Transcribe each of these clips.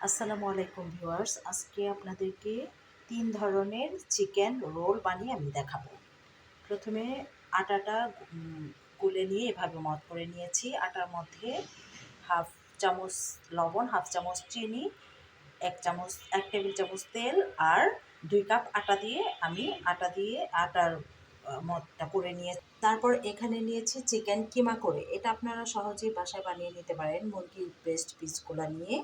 আসসালামু আলাইকুম ভিউয়ার্স, আজকে আপনাদেরকে ৩ ধরনের চিকেন রোল বানিয়ে আমি দেখাবো। প্রথমে আটাটা গুলে নিয়ে এভাবে মথ করে নিয়েছি। আটার মধ্যে হাফ চামচ লবণ, হাফ চামচ চিনি, ১ টেবিল চামচ তেল আর ২ কাপ আটা দিয়ে আমি আটার মথটা করে নিয়ে তারপর এখানে নিয়েছি চিকেন কিমা করে। এটা আপনারা সহজেই বাসায় বানিয়ে নিতে পারেন। মুরগির ব্রেস্ট পিসগুলো নিয়ে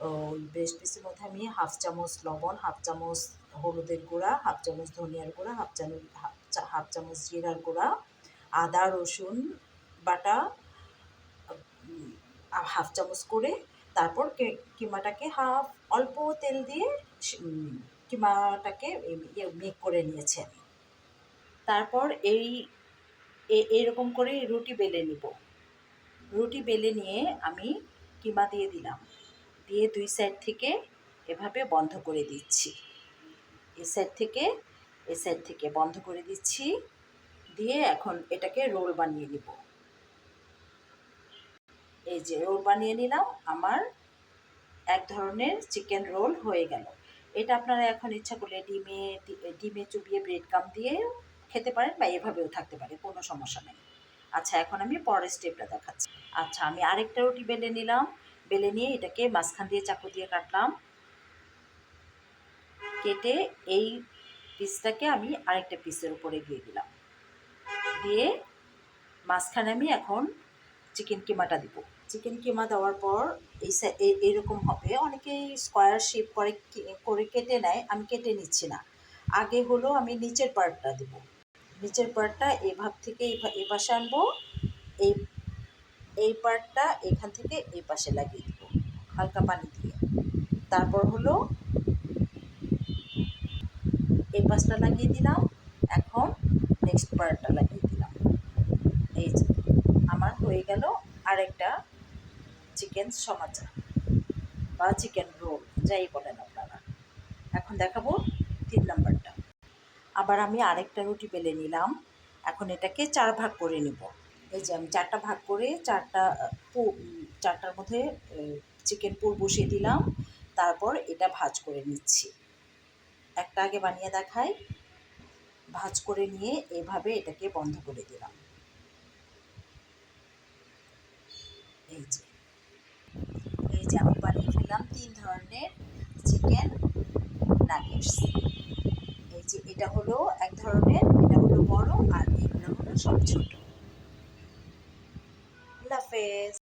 ওই ব্রেস্ট পিসের মধ্যে আমি হাফ চামচ লবণ, হাফ চামচ হলুদের গুঁড়া, হাফ চামচ ধনিয়ার গুঁড়া, হাফ চামচ জিরার গুঁড়া, আদা রসুন বাটা হাফ চামচ করে তারপর কিমাটাকে অল্প তেল দিয়ে কিমাটাকে মেক করে নিয়েছি আমি। তারপর এইরকম করে রুটি বেলে নিব। রুটি বেলে নিয়ে আমি কিমা দিয়ে দিলাম, দিয়ে ২ সাইড থেকে এভাবে বন্ধ করে দিচ্ছি। এ সাইড থেকে বন্ধ করে দিচ্ছি, দিয়ে এখন এটাকে রোল বানিয়ে নিব। এই যে রোল বানিয়ে নিলাম, আমার এক ধরনের চিকেন রোল হয়ে গেল। এটা আপনারা এখন ইচ্ছা করলে ডিমে চুবিয়ে ব্রেড কাম দিয়ে খেতে পারেন বা এভাবেও থাকতে পারে, কোনো সমস্যা নেই। আচ্ছা, এখন আমি পরের স্টেপটা দেখাচ্ছি। আচ্ছা, আমি আরেকটা রুটি বেলে নিলাম। বেলে নিয়ে এটাকে মাঝখান দিয়ে চাকু দিয়ে কাটলাম। কেটে এই পিসটাকে আমি আরেকটা পিসের উপরে দিয়ে দিলাম। দিয়ে মাঝখানে আমি এখন চিকেন কিমাটা দিব। চিকেন কিমা দেওয়ার পর এইরকম হবে। অনেকেই স্কোয়ার শেপ করে কেটে নেয়, আমি কেটে নিচ্ছি না। আগে হলো আমি নিচের পার্টটা দেব। নিচের পার্টটা এভাব থেকে এ পাশে আনবো, এই পার্টটা এখান থেকে এই পাশে লাগিয়ে দেবো হালকা পানি দিয়ে। তারপর হলো এই পাশটা লাগিয়ে দিলাম, এখন নেক্সট পার্টটা লাগিয়ে দিলাম। এই যে আমার হয়ে গেল আরেকটা চিকেন সমাচা বা চিকেন রোল, যাই বলেন আপনারা। এখন দেখাবো ৩ নাম্বারটা। আবার আমি আরেকটা রুটি বেলে নিলাম। এখন এটাকে ৪ ভাগ করে নিব। এই যে আমি ৪টা ভাগ করে ৪টার মধ্যে চিকেন পুর বসিয়ে দিলাম। তারপর এটা ভাঁজ করে নিচ্ছি। একটা আগে বানিয়ে দেখাই। ভাঁজ করে নিয়ে এভাবে এটাকে বন্ধ করে দিলাম। এই যে আমি বানিয়ে ফেললাম ৩ ধরনের চিকেন নাগেটস। এই যে এটা হলো এক ধরনের, এটা হলো বড় আর এগুলো হলো সব ছোট। আল্লাহ হাফেজ।